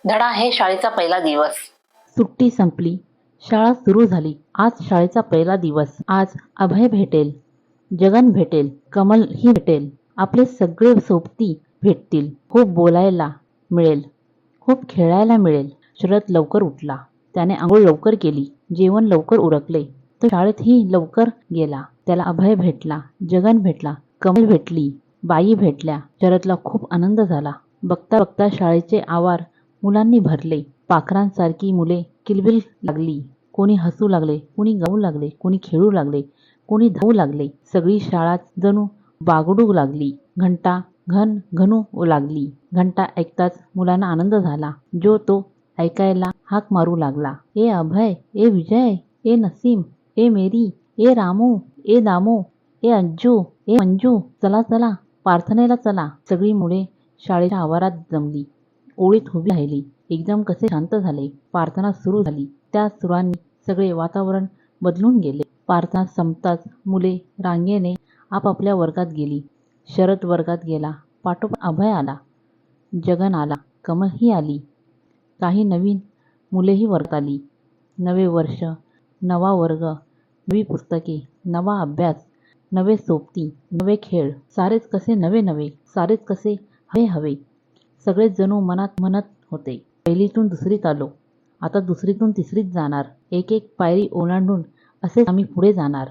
धडा आहे शाळेचा पहिला दिवस. सुट्टी संपली, शाळा सुरू झाली. आज शाळेचा पहिला दिवस. आज अभय भेटेल, जगन भेटेल, कमल ही भेटेल. आपले सगळे सोबती भेटतील. खूप बोलायला मिळेल, खूप खेळायला मिळेल. शरद लवकर उठला. त्याने आंघोळ लवकर केली, जेवण लवकर उरकले. तो शाळेतही लवकर गेला. त्याला अभय भेटला, जगन भेटला, कमल भेटली, बाई भेटल्या. शरदला खूप आनंद झाला. बघता बघता शाळेचे आवार मुलांनी भरले. पाखरांसारखी मुले किलबिल लागली. कोणी हसू लागले, कोणी गाऊ लागले, कोणी खेळू लागले, कोणी धावू लागले. सगळी शाळा जणू बागडू लागली. घंटा घनू लागली. घंटा ऐकताच मुलांना आनंद झाला. जो तो ऐकायला हाक मारू लागला. ए अभय, ए विजय, ए नसीम, ए मेरी, ए रामू, ए दामू, ए अंजू, ए मंजू, चला चला, प्रार्थनेला चला. सगळी मुले शाळेच्या आवारात जमली. ओळीत उभी राहिली. एकदम कसे शांत झाले. प्रार्थना सुरू झाली. त्या सुरांनी सगळे वातावरण बदलून गेले. प्रार्थना संपताच मुले रांगेने आपापल्या वर्गात गेली. शरद वर्गात गेला. पाठोपाठ अभय आला, जगन आला, कमलही आली. काही नवीन मुलेही वर्गात आली. नवे वर्ष, नवा वर्ग, नवी पुस्तके, नवा अभ्यास, नवे सोबती, नवे खेळ. सारेच कसे नवे नवे, सारेच कसे हवे हवे. सगळेच जणू मनात म्हणत होते, पहिलीतून दुसरीत आलो, आता दुसरीतून तिसरीत जाणार. एक एक पायरी ओलांडून असेच आम्ही पुढे जाणार.